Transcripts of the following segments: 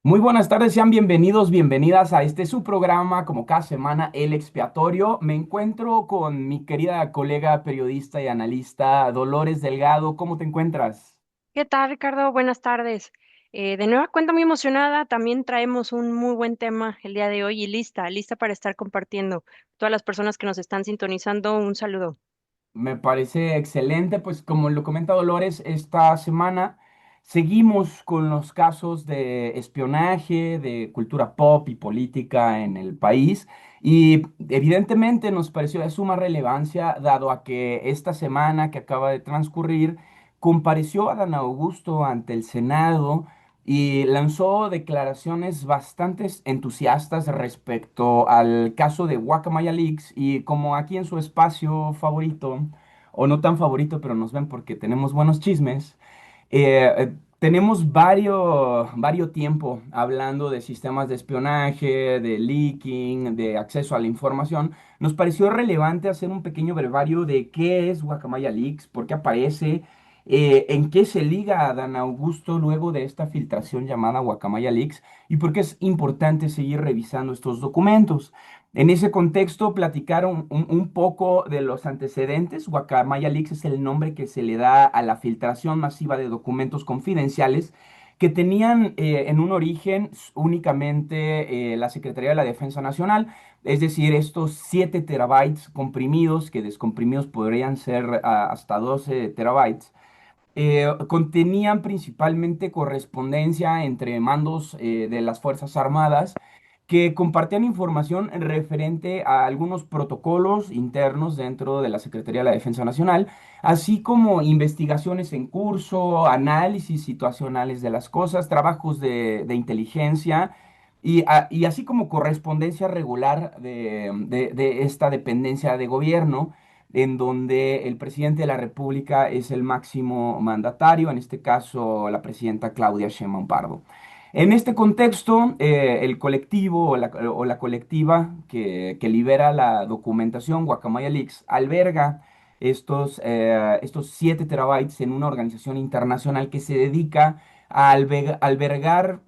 Muy buenas tardes, sean bienvenidos, bienvenidas a este su programa, como cada semana, El Expiatorio. Me encuentro con mi querida colega periodista y analista Dolores Delgado. ¿Cómo te encuentras? ¿Qué tal, Ricardo? Buenas tardes. De nueva cuenta, muy emocionada. También traemos un muy buen tema el día de hoy y lista para estar compartiendo. Todas las personas que nos están sintonizando, un saludo. Me parece excelente, pues como lo comenta Dolores, esta semana seguimos con los casos de espionaje, de cultura pop y política en el país y evidentemente nos pareció de suma relevancia dado a que esta semana que acaba de transcurrir compareció Adán Augusto ante el Senado y lanzó declaraciones bastante entusiastas respecto al caso de Guacamaya Leaks y como aquí en su espacio favorito, o no tan favorito, pero nos ven porque tenemos buenos chismes, tenemos varios tiempo hablando de sistemas de espionaje, de leaking, de acceso a la información. Nos pareció relevante hacer un pequeño brevario de qué es Guacamaya Leaks, por qué aparece, en qué se liga a Dan Augusto luego de esta filtración llamada Guacamaya Leaks y por qué es importante seguir revisando estos documentos. En ese contexto, platicaron un poco de los antecedentes. Guacamaya Leaks es el nombre que se le da a la filtración masiva de documentos confidenciales que tenían en un origen únicamente la Secretaría de la Defensa Nacional, es decir, estos 7 terabytes comprimidos, que descomprimidos podrían ser hasta 12 terabytes, contenían principalmente correspondencia entre mandos de las Fuerzas Armadas que compartían información referente a algunos protocolos internos dentro de la Secretaría de la Defensa Nacional, así como investigaciones en curso, análisis situacionales de las cosas, trabajos de inteligencia y así como correspondencia regular de esta dependencia de gobierno en donde el presidente de la República es el máximo mandatario, en este caso la presidenta Claudia Sheinbaum Pardo. En este contexto, el colectivo o la colectiva que libera la documentación, Guacamaya Leaks, alberga estos 7 terabytes en una organización internacional que se dedica a albergar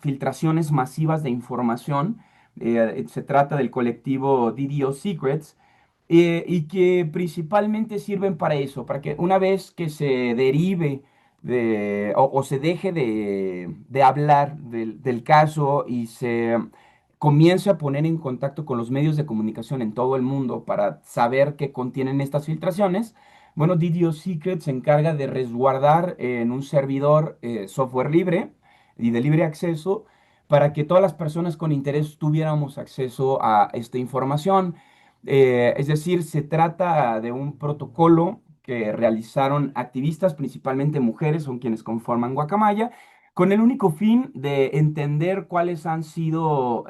filtraciones masivas de información. Se trata del colectivo DDO Secrets, y que principalmente sirven para eso, para que una vez que se derive o se deje de hablar del caso y se comience a poner en contacto con los medios de comunicación en todo el mundo para saber qué contienen estas filtraciones, bueno, DDO Secret se encarga de resguardar en un servidor software libre y de libre acceso para que todas las personas con interés tuviéramos acceso a esta información. Es decir, se trata de un protocolo que realizaron activistas, principalmente mujeres, son quienes conforman Guacamaya, con el único fin de entender cuáles han sido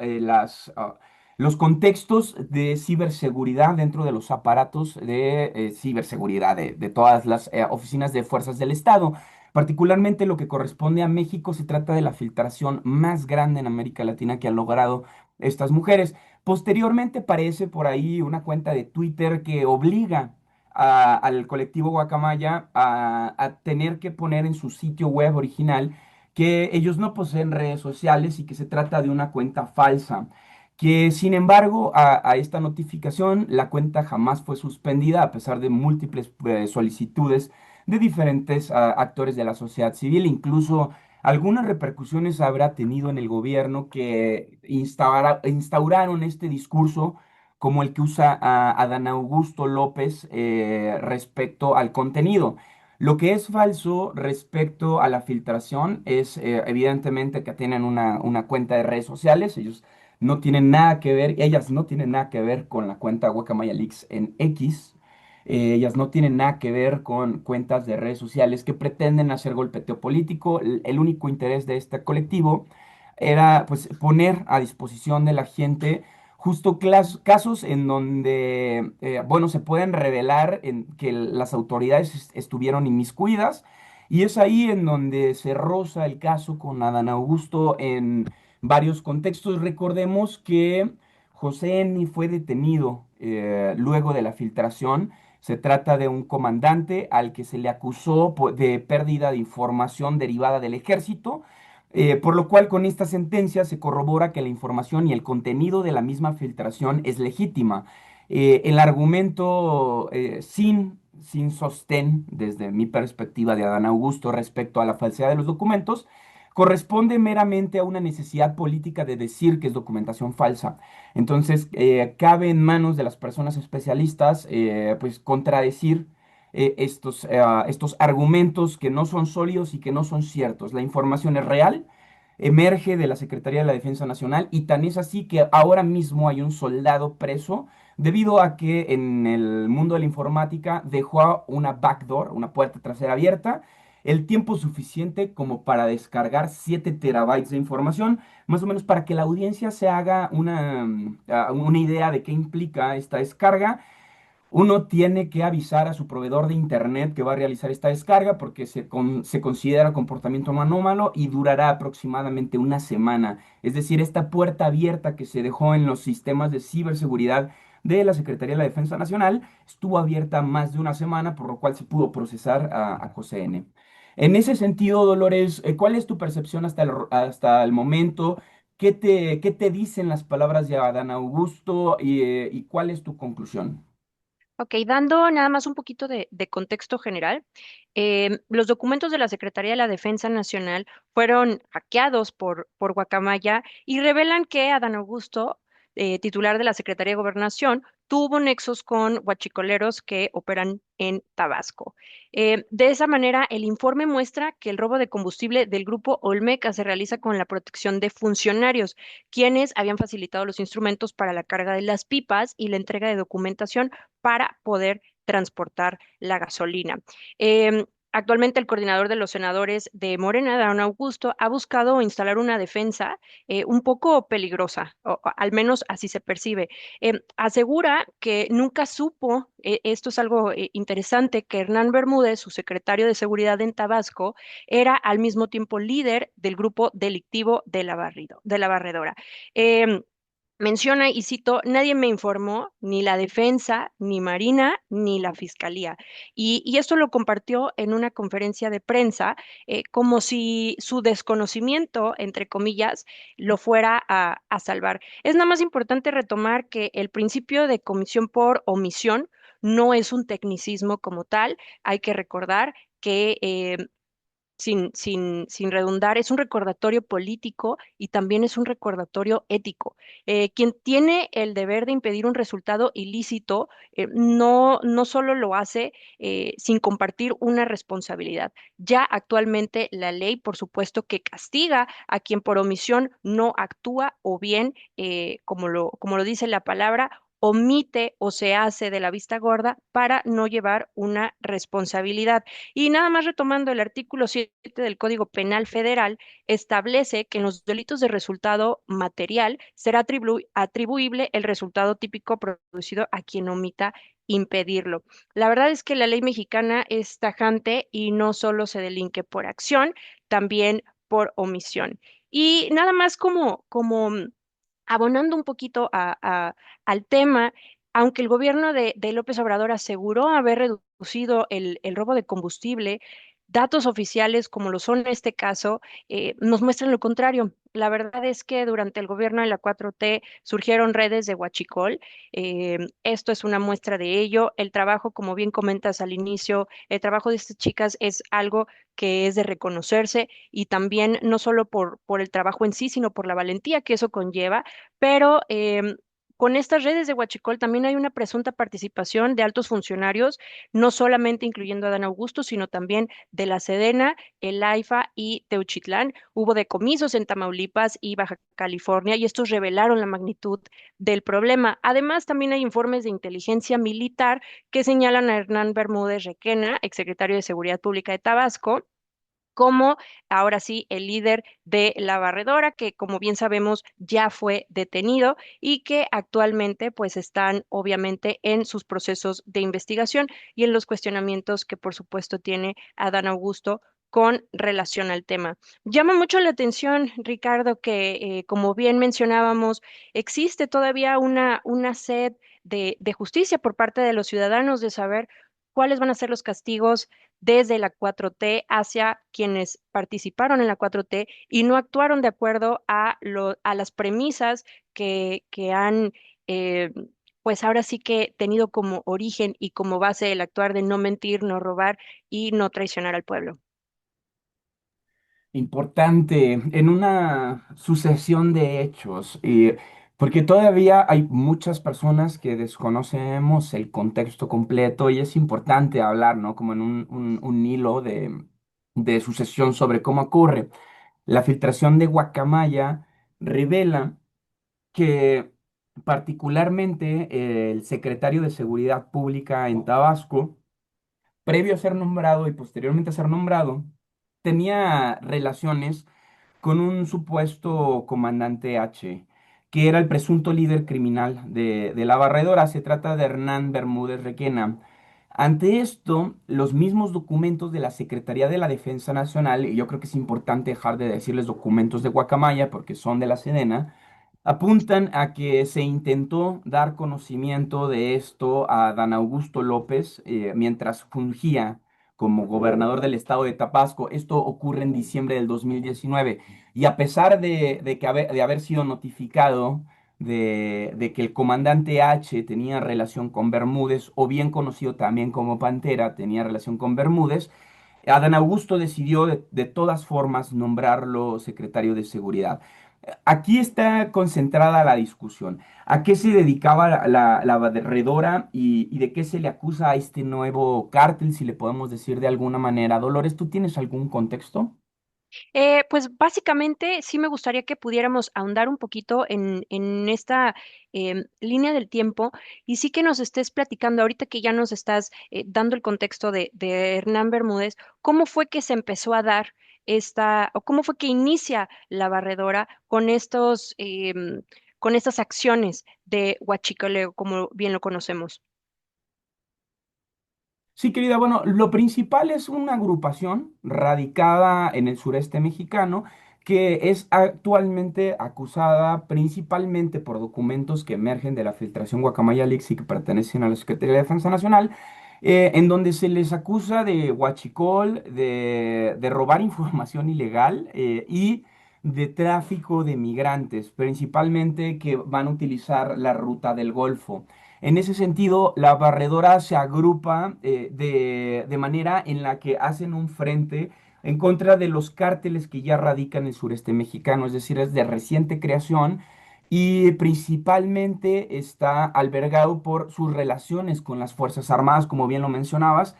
los contextos de ciberseguridad dentro de los aparatos de ciberseguridad de todas las oficinas de fuerzas del Estado. Particularmente lo que corresponde a México, se trata de la filtración más grande en América Latina que han logrado estas mujeres. Posteriormente aparece por ahí una cuenta de Twitter que obliga al colectivo Guacamaya a tener que poner en su sitio web original que ellos no poseen redes sociales y que se trata de una cuenta falsa. Que sin embargo a esta notificación la cuenta jamás fue suspendida a pesar de múltiples solicitudes de diferentes actores de la sociedad civil, incluso algunas repercusiones habrá tenido en el gobierno que instauraron este discurso como el que usa a Adán Augusto López respecto al contenido. Lo que es falso respecto a la filtración es evidentemente que tienen una cuenta de redes sociales, ellos no tienen nada que ver, ellas no tienen nada que ver con la cuenta Guacamaya Leaks en X. Ellas no tienen nada que ver con cuentas de redes sociales que pretenden hacer golpeteo político. El único interés de este colectivo era pues poner a disposición de la gente justo casos en donde, bueno, se pueden revelar en que las autoridades estuvieron inmiscuidas y es ahí en donde se roza el caso con Adán Augusto en varios contextos. Recordemos que José Eni fue detenido luego de la filtración. Se trata de un comandante al que se le acusó de pérdida de información derivada del ejército. Por lo cual con esta sentencia se corrobora que la información y el contenido de la misma filtración es legítima. El argumento sin sostén, desde mi perspectiva de Adán Augusto respecto a la falsedad de los documentos, corresponde meramente a una necesidad política de decir que es documentación falsa. Entonces, cabe en manos de las personas especialistas, pues, contradecir estos argumentos que no son sólidos y que no son ciertos. La información es real, emerge de la Secretaría de la Defensa Nacional y tan es así que ahora mismo hay un soldado preso debido a que en el mundo de la informática dejó una backdoor, una puerta trasera abierta, el tiempo suficiente como para descargar 7 terabytes de información, más o menos para que la audiencia se haga una idea de qué implica esta descarga. Uno tiene que avisar a su proveedor de internet que va a realizar esta descarga porque se considera comportamiento anómalo y durará aproximadamente una semana. Es decir, esta puerta abierta que se dejó en los sistemas de ciberseguridad de la Secretaría de la Defensa Nacional estuvo abierta más de una semana, por lo cual se pudo procesar a José N. En ese sentido, Dolores, ¿cuál es tu percepción hasta el momento? ¿Qué te dicen las palabras de Adán Augusto y cuál es tu conclusión? Ok, dando nada más un poquito de contexto general, los documentos de la Secretaría de la Defensa Nacional fueron hackeados por Guacamaya y revelan que Adán Augusto, titular de la Secretaría de Gobernación, tuvo nexos con huachicoleros que operan en Tabasco. De esa manera, el informe muestra que el robo de combustible del grupo Olmeca se realiza con la protección de funcionarios, quienes habían facilitado los instrumentos para la carga de las pipas y la entrega de documentación para poder transportar la gasolina. Actualmente el coordinador de los senadores de Morena, Adán Augusto, ha buscado instalar una defensa un poco peligrosa, o al menos así se percibe. Asegura que nunca supo, esto es algo interesante, que Hernán Bermúdez, su secretario de Seguridad en Tabasco, era al mismo tiempo líder del grupo delictivo de la Barredora. Em, Menciona, y cito, nadie me informó, ni la defensa, ni Marina, ni la fiscalía. Y esto lo compartió en una conferencia de prensa, como si su desconocimiento, entre comillas, lo fuera a salvar. Es nada más importante retomar que el principio de comisión por omisión no es un tecnicismo como tal. Hay que recordar que sin redundar, es un recordatorio político y también es un recordatorio ético. Quien tiene el deber de impedir un resultado ilícito, no solo lo hace sin compartir una responsabilidad. Ya actualmente la ley, por supuesto, que castiga a quien por omisión no actúa o bien, como lo dice la palabra, omite o se hace de la vista gorda para no llevar una responsabilidad. Y nada más retomando el artículo 7 del Código Penal Federal, establece que en los delitos de resultado material será atribuible el resultado típico producido a quien omita impedirlo. La verdad es que la ley mexicana es tajante y no solo se delinque por acción, también por omisión. Y nada más como abonando un poquito al tema, aunque el gobierno de López Obrador aseguró haber reducido el robo de combustible, datos oficiales, como lo son en este caso, nos muestran lo contrario. La verdad es que durante el gobierno de la 4T surgieron redes de huachicol. Esto es una muestra de ello. El trabajo, como bien comentas al inicio, el trabajo de estas chicas es algo que es de reconocerse y también no solo por el trabajo en sí, sino por la valentía que eso conlleva, pero con estas redes de huachicol también hay una presunta participación de altos funcionarios, no solamente incluyendo a Dan Augusto, sino también de la Sedena, el AIFA y Teuchitlán. Hubo decomisos en Tamaulipas y Baja California y estos revelaron la magnitud del problema. Además, también hay informes de inteligencia militar que señalan a Hernán Bermúdez Requena, exsecretario de Seguridad Pública de Tabasco, como ahora sí el líder de la barredora, que como bien sabemos ya fue detenido y que actualmente pues están obviamente en sus procesos de investigación y en los cuestionamientos que por supuesto tiene Adán Augusto con relación al tema. Llama mucho la atención, Ricardo, que como bien mencionábamos, existe todavía una sed de justicia por parte de los ciudadanos de saber cuáles van a ser los castigos desde la 4T hacia quienes participaron en la 4T y no actuaron de acuerdo a las premisas que han, eh, pues ahora sí que tenido como origen y como base el actuar de no mentir, no robar y no traicionar al pueblo. Importante en una sucesión de hechos, porque todavía hay muchas personas que desconocemos el contexto completo y es importante hablar, ¿no? Como en un hilo de sucesión sobre cómo ocurre. La filtración de Guacamaya revela que particularmente el secretario de Seguridad Pública en Tabasco, previo a ser nombrado y posteriormente a ser nombrado, tenía relaciones con un supuesto comandante H, que era el presunto líder criminal de la barredora. Se trata de Hernán Bermúdez Requena. Ante esto, los mismos documentos de la Secretaría de la Defensa Nacional, y yo creo que es importante dejar de decirles documentos de Guacamaya porque son de la Sedena, apuntan a que se intentó dar conocimiento de esto a Dan Augusto López mientras fungía como gobernador del estado de Tabasco. Esto ocurre en diciembre del 2019 y a pesar de haber sido notificado de que el comandante H tenía relación con Bermúdez, o bien conocido también como Pantera, tenía relación con Bermúdez, Adán Augusto decidió de todas formas nombrarlo secretario de Seguridad. Aquí está concentrada la discusión. ¿A qué se dedicaba la barredora y de qué se le acusa a este nuevo cártel, si le podemos decir de alguna manera? Dolores, ¿tú tienes algún contexto? Pues básicamente sí me gustaría que pudiéramos ahondar un poquito en esta línea del tiempo y sí que nos estés platicando ahorita que ya nos estás dando el contexto de Hernán Bermúdez, ¿cómo fue que se empezó a dar o cómo fue que inicia la barredora con con estas acciones de huachicoleo, como bien lo conocemos? Sí, querida, bueno, lo principal es una agrupación radicada en el sureste mexicano que es actualmente acusada principalmente por documentos que emergen de la filtración Guacamaya Leaks y que pertenecen a la Secretaría de Defensa Nacional, en donde se les acusa de huachicol, de robar información ilegal y de tráfico de migrantes, principalmente que van a utilizar la ruta del Golfo. En ese sentido, la barredora se agrupa de manera en la que hacen un frente en contra de los cárteles que ya radican en el sureste mexicano, es decir, es de reciente creación y principalmente está albergado por sus relaciones con las Fuerzas Armadas, como bien lo mencionabas,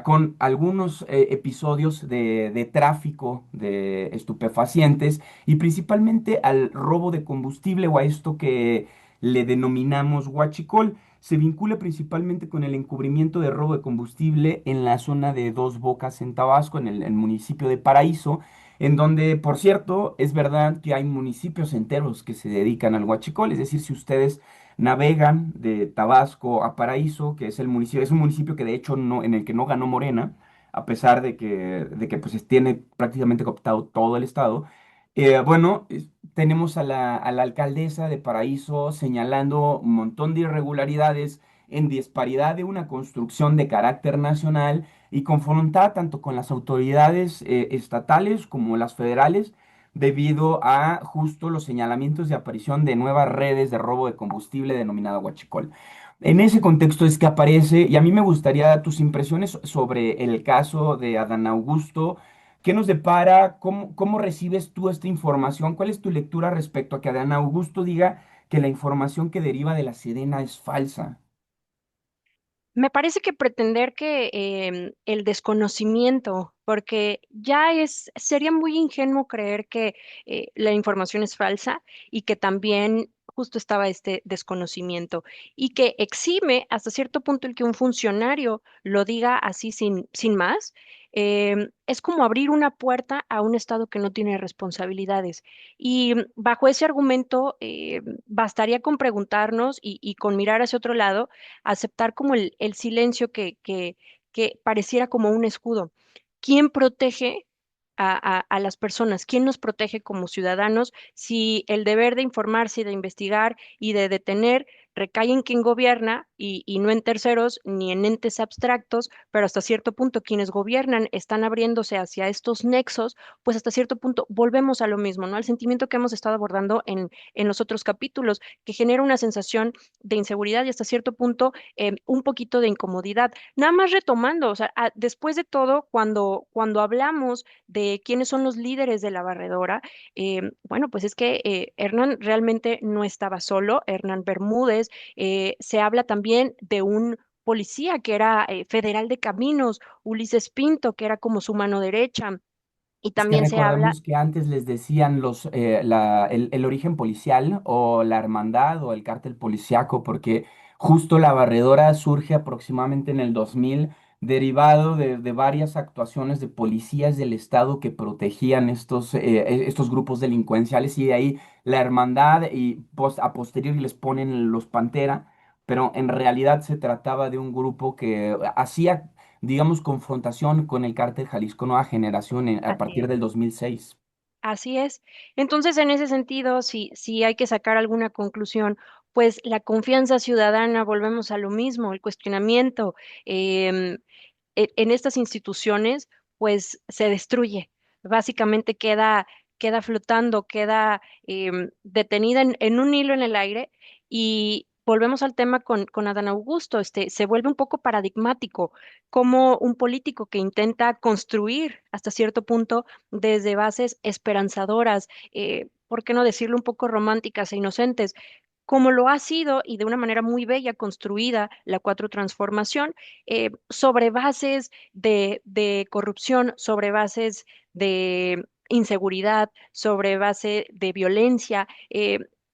con algunos episodios de tráfico de estupefacientes y principalmente al robo de combustible o a esto que le denominamos huachicol. Se vincula principalmente con el encubrimiento de robo de combustible en la zona de Dos Bocas en Tabasco, en el municipio de Paraíso, en donde, por cierto, es verdad que hay municipios enteros que se dedican al huachicol, es decir, si ustedes navegan de Tabasco a Paraíso, que es el municipio, es un municipio que de hecho no, en el que no ganó Morena, a pesar de que pues tiene prácticamente cooptado todo el estado. Bueno, tenemos a la alcaldesa de Paraíso señalando un montón de irregularidades en disparidad de una construcción de carácter nacional y confrontada tanto con las autoridades estatales como las federales debido a justo los señalamientos de aparición de nuevas redes de robo de combustible denominada Huachicol. En ese contexto es que aparece, y a mí me gustaría tus impresiones sobre el caso de Adán Augusto. ¿Qué nos depara? ¿Cómo recibes tú esta información? ¿Cuál es tu lectura respecto a que Adán Augusto diga que la información que deriva de la Sedena es falsa? Me parece que pretender que el desconocimiento, porque sería muy ingenuo creer que la información es falsa y que también justo estaba este desconocimiento y que exime hasta cierto punto el que un funcionario lo diga así sin más, es como abrir una puerta a un Estado que no tiene responsabilidades. Y bajo ese argumento, bastaría con preguntarnos y con mirar hacia otro lado aceptar como el silencio que pareciera como un escudo. ¿Quién protege a las personas? ¿Quién nos protege como ciudadanos si el deber de informarse y de investigar y de detener recae en quien gobierna y no en terceros ni en entes abstractos, pero hasta cierto punto quienes gobiernan están abriéndose hacia estos nexos, pues hasta cierto punto volvemos a lo mismo, ¿no? Al sentimiento que hemos estado abordando en los otros capítulos, que genera una sensación de inseguridad y hasta cierto punto un poquito de incomodidad. Nada más retomando, o sea, después de todo, cuando hablamos de quiénes son los líderes de la barredora, bueno, pues es que Hernán realmente no estaba solo, Hernán Bermúdez, se habla también de un policía que era federal de caminos, Ulises Pinto, que era como su mano derecha, y Es que también se habla, recordemos que antes les decían el origen policial o la hermandad o el cártel policiaco, porque justo la barredora surge aproximadamente en el 2000, derivado de varias actuaciones de policías del estado que protegían estos grupos delincuenciales, y de ahí la hermandad, y a posteriori les ponen los Pantera, pero en realidad se trataba de un grupo que hacía, digamos, confrontación con el cártel Jalisco Nueva Generación a así partir es. del 2006. Así es. Entonces, en ese sentido, si hay que sacar alguna conclusión, pues la confianza ciudadana, volvemos a lo mismo, el cuestionamiento en estas instituciones, pues se destruye. Básicamente queda flotando, queda detenida en un hilo en el aire y volvemos al tema con Adán Augusto. Se vuelve un poco paradigmático como un político que intenta construir hasta cierto punto desde bases esperanzadoras, ¿por qué no decirlo un poco románticas e inocentes? Como lo ha sido y de una manera muy bella construida la Cuatro Transformación, sobre bases de corrupción, sobre bases de inseguridad, sobre base de violencia.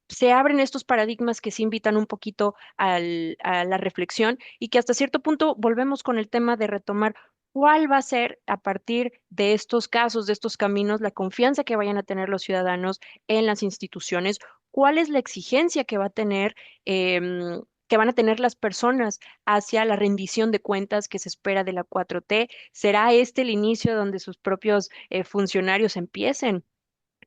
Se abren estos paradigmas que se invitan un poquito a la reflexión y que hasta cierto punto volvemos con el tema de retomar cuál va a ser a partir de estos casos, de estos caminos, la confianza que vayan a tener los ciudadanos en las instituciones, cuál es la exigencia que va a tener, que van a tener las personas hacia la rendición de cuentas que se espera de la 4T. ¿Será este el inicio donde sus propios funcionarios empiecen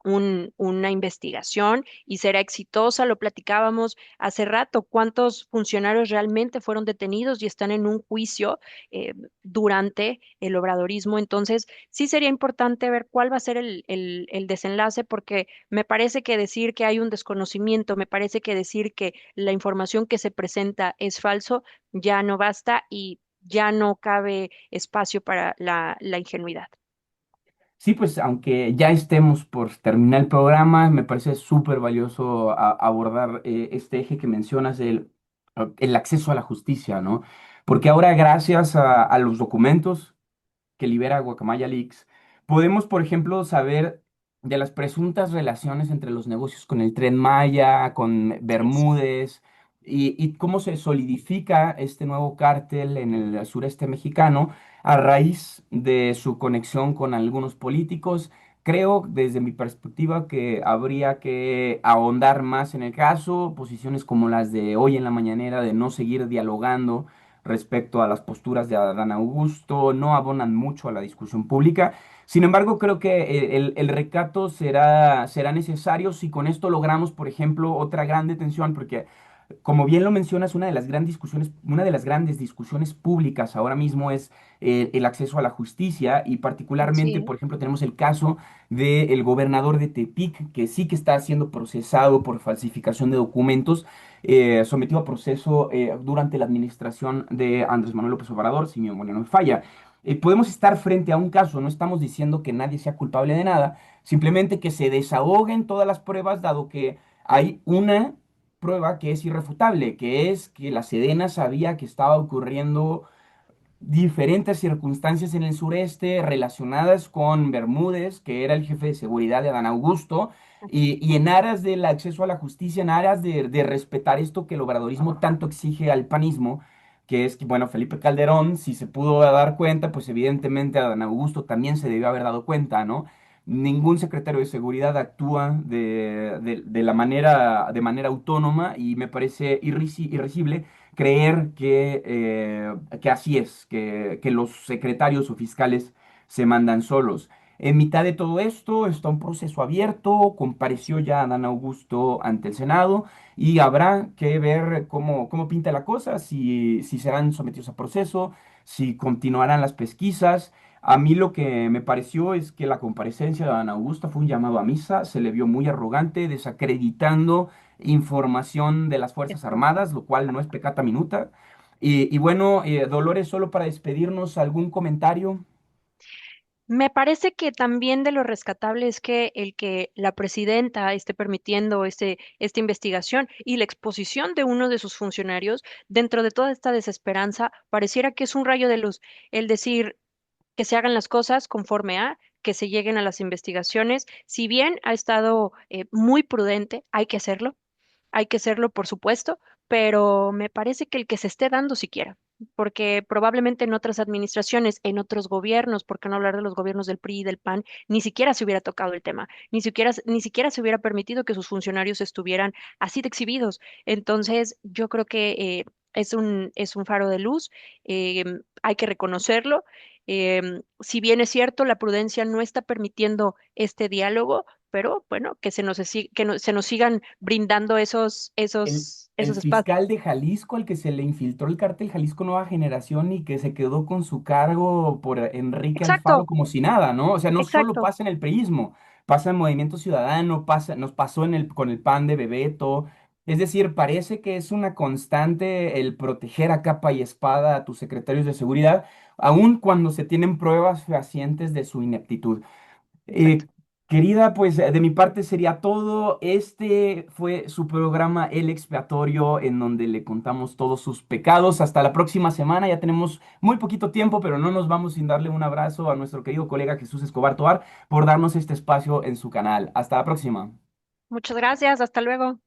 una investigación y será exitosa? Lo platicábamos hace rato, cuántos funcionarios realmente fueron detenidos y están en un juicio durante el obradorismo. Entonces, sí sería importante ver cuál va a ser el desenlace, porque me parece que decir que hay un desconocimiento, me parece que decir que la información que se presenta es falso, ya no basta y ya no cabe espacio para la ingenuidad. Sí, pues aunque ya estemos por terminar el programa, me parece súper valioso abordar este eje que mencionas, el acceso a la justicia, ¿no? Porque ahora, gracias a los documentos que libera Guacamaya Leaks, podemos, por ejemplo, saber de las presuntas relaciones entre los negocios con el Tren Maya, con Así es. Bermúdez, y cómo se solidifica este nuevo cártel en el sureste mexicano a raíz de su conexión con algunos políticos. Creo, desde mi perspectiva, que habría que ahondar más en el caso, posiciones como las de hoy en la mañanera de no seguir dialogando respecto a las posturas de Adán Augusto, no abonan mucho a la discusión pública. Sin embargo, creo que el recato será necesario si con esto logramos, por ejemplo, otra gran detención, porque como bien lo mencionas, una de las grandes discusiones públicas ahora mismo es el acceso a la justicia, y Así particularmente, es. por ejemplo, tenemos el caso del gobernador de Tepic, que sí que está siendo procesado por falsificación de documentos, sometido a proceso durante la administración de Andrés Manuel López Obrador, si mi memoria no me falla. Podemos estar frente a un caso, no estamos diciendo que nadie sea culpable de nada, simplemente que se desahoguen todas las pruebas, dado que hay una prueba que es irrefutable, que es que la Sedena sabía que estaba ocurriendo diferentes circunstancias en el sureste relacionadas con Bermúdez, que era el jefe de seguridad de Adán Augusto, y en aras del acceso a la justicia, en aras de respetar esto que el obradorismo tanto exige al panismo, que es que, bueno, Felipe Calderón, si se pudo dar cuenta, pues evidentemente Adán Augusto también se debió haber dado cuenta, ¿no? Ningún secretario de seguridad actúa de manera autónoma, y me parece irrisible creer que así es, que los secretarios o fiscales se mandan solos. En mitad de todo esto está un proceso abierto, compareció ya Adán Augusto ante el Senado y habrá que ver cómo pinta la cosa, si serán sometidos a proceso, si continuarán las pesquisas. A mí lo que me pareció es que la comparecencia de Adán Augusto fue un llamado a misa, se le vio muy arrogante, desacreditando información de las Fuerzas Esto. Armadas, lo cual no es pecata minuta. Y bueno, Dolores, solo para despedirnos, ¿algún comentario? Me parece que también de lo rescatable es que el que la presidenta esté permitiendo esta investigación y la exposición de uno de sus funcionarios dentro de toda esta desesperanza, pareciera que es un rayo de luz. El decir que se hagan las cosas conforme a, que se lleguen a las investigaciones. Si bien ha estado muy prudente, hay que hacerlo, por supuesto, pero me parece que el que se esté dando siquiera, porque probablemente en otras administraciones, en otros gobiernos, por qué no hablar de los gobiernos del PRI y del PAN, ni siquiera se hubiera tocado el tema, ni siquiera se hubiera permitido que sus funcionarios estuvieran así de exhibidos. Entonces, yo creo que es un faro de luz, eh, hay que reconocerlo. Si bien es cierto, la prudencia no está permitiendo este diálogo, pero bueno, que se nos sigan brindando El esos espacios. fiscal de Jalisco, al que se le infiltró el cártel Jalisco Nueva Generación y que se quedó con su cargo por Enrique Alfaro Exacto, como si nada, ¿no? O sea, no solo exacto, pasa en el priismo, pasa en Movimiento Ciudadano, nos pasó con el PAN de Bebeto. Es decir, parece que es una constante el proteger a capa y espada a tus secretarios de seguridad, aun cuando se tienen pruebas fehacientes de su ineptitud. exacto. Eh, Querida, pues de mi parte sería todo. Este fue su programa El Expiatorio, en donde le contamos todos sus pecados. Hasta la próxima semana. Ya tenemos muy poquito tiempo, pero no nos vamos sin darle un abrazo a nuestro querido colega Jesús Escobar Tovar por darnos este espacio en su canal. Hasta la próxima. Muchas gracias, hasta luego.